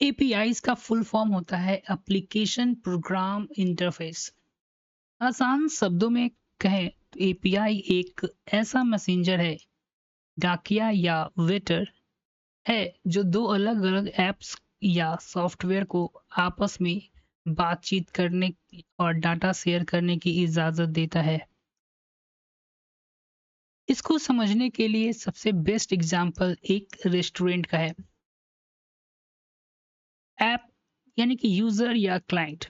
APIs का full form होता है एप्लीकेशन प्रोग्राम इंटरफेस। आसान शब्दों में कहें तो एपीआई एक ऐसा मैसेंजर है, डाकिया या वेटर है जो दो अलग अलग ऐप्स या सॉफ्टवेयर को आपस में बातचीत करने और डाटा शेयर करने की इजाजत देता है। इसको समझने के लिए सबसे बेस्ट एग्जांपल एक रेस्टोरेंट का है। ऐप यानी कि यूजर या क्लाइंट।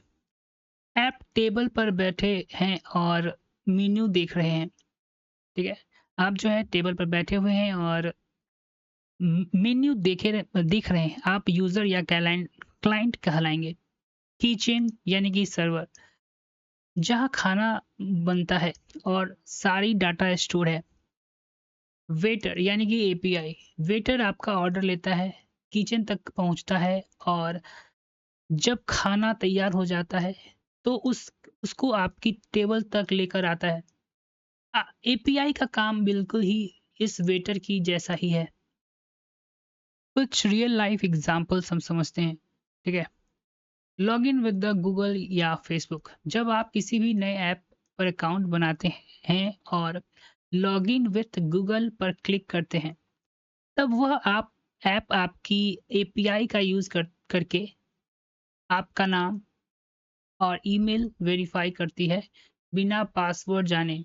ऐप टेबल पर बैठे हैं और मेन्यू देख रहे हैं। ठीक है, आप जो है टेबल पर बैठे हुए हैं और मेन्यू देख रहे हैं, आप यूजर या क्लाइंट कहलाएंगे। किचन यानी कि सर्वर, जहां खाना बनता है और सारी डाटा स्टोर है। वेटर यानी कि एपीआई, वेटर आपका ऑर्डर लेता है, किचन तक पहुंचता है और जब खाना तैयार हो जाता है तो उसको आपकी टेबल तक लेकर आता है। एपीआई का काम बिल्कुल ही इस वेटर की जैसा ही है। कुछ रियल लाइफ एग्जांपल्स हम समझते हैं। ठीक है, log in with the Google या फेसबुक। जब आप किसी भी नए ऐप पर अकाउंट बनाते हैं और लॉग इन विद गूगल पर क्लिक करते हैं, तब वह आप ऐप आपकी एपीआई का यूज करके आपका नाम और ईमेल वेरीफाई करती है बिना पासवर्ड जाने।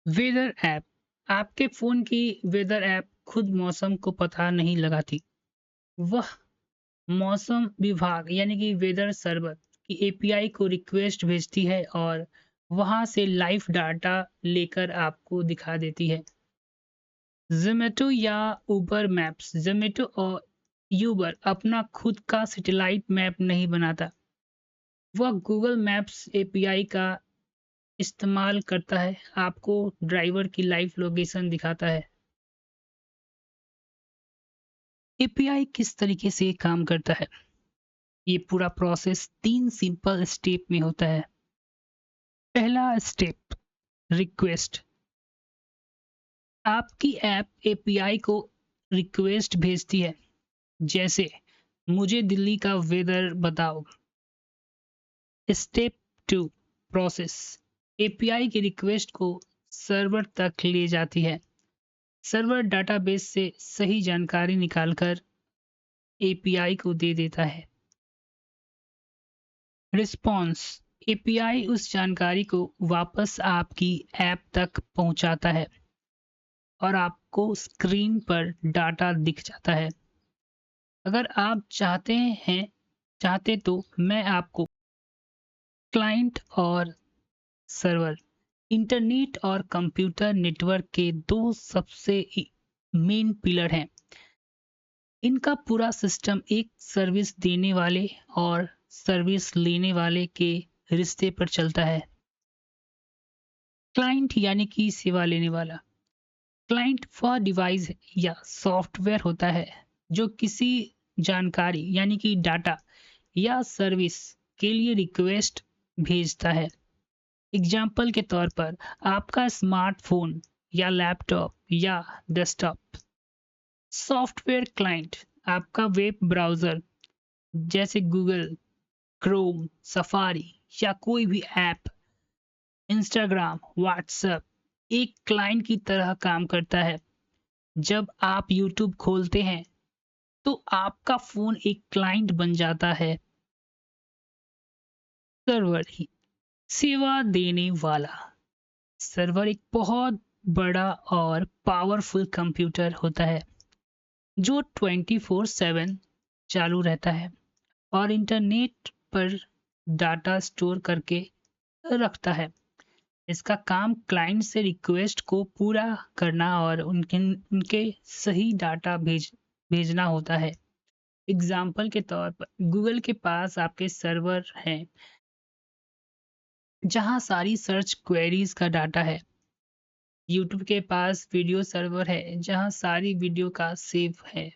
वेदर ऐप, आपके फोन की वेदर ऐप खुद मौसम को पता नहीं लगाती। वह मौसम विभाग यानी कि वेदर सर्वर की एपीआई को रिक्वेस्ट भेजती है और वहां से लाइव डाटा लेकर आपको दिखा देती है। जोमेटो या उबर मैप्स, जोमेटो और यूबर अपना खुद का सैटेलाइट मैप नहीं बनाता। वह गूगल मैप्स एपीआई का इस्तेमाल करता है, आपको ड्राइवर की लाइव लोकेशन दिखाता है। एपीआई किस तरीके से काम करता है? ये पूरा प्रोसेस 3 सिंपल स्टेप में होता है। पहला स्टेप, रिक्वेस्ट। आपकी ऐप एपीआई को रिक्वेस्ट भेजती है, जैसे मुझे दिल्ली का वेदर बताओ। Step 2, process. एपीआई की रिक्वेस्ट को सर्वर तक ले जाती है। सर्वर डाटाबेस से सही जानकारी निकालकर एपीआई को दे देता है। रिस्पॉन्स, एपीआई उस जानकारी को वापस आपकी ऐप तक पहुंचाता है और आपको स्क्रीन पर डाटा दिख जाता है। अगर आप चाहते तो मैं आपको क्लाइंट और सर्वर, इंटरनेट और कंप्यूटर नेटवर्क के दो सबसे मेन पिलर हैं। इनका पूरा सिस्टम एक सर्विस देने वाले और सर्विस लेने वाले के रिश्ते पर चलता है। क्लाइंट यानी कि सेवा लेने वाला। क्लाइंट वह डिवाइस या सॉफ्टवेयर होता है जो किसी जानकारी यानी कि डाटा या सर्विस के लिए रिक्वेस्ट भेजता है। एग्जाम्पल के तौर पर आपका स्मार्टफोन या लैपटॉप या डेस्कटॉप। सॉफ्टवेयर क्लाइंट, आपका वेब ब्राउजर जैसे गूगल क्रोम, सफारी या कोई भी ऐप, इंस्टाग्राम, व्हाट्सएप एक क्लाइंट की तरह काम करता है। जब आप यूट्यूब खोलते हैं तो आपका फोन एक क्लाइंट बन जाता है। सर्वर ही सेवा देने वाला। सर्वर एक बहुत बड़ा और पावरफुल कंप्यूटर होता है जो 24/7 चालू रहता है और इंटरनेट पर डाटा स्टोर करके रखता है। इसका काम क्लाइंट से रिक्वेस्ट को पूरा करना और उनके सही डाटा भेजना होता है। एग्जाम्पल के तौर पर गूगल के पास आपके सर्वर हैं जहां सारी सर्च क्वेरीज का डाटा है। यूट्यूब के पास वीडियो सर्वर है जहां सारी वीडियो का सेव है।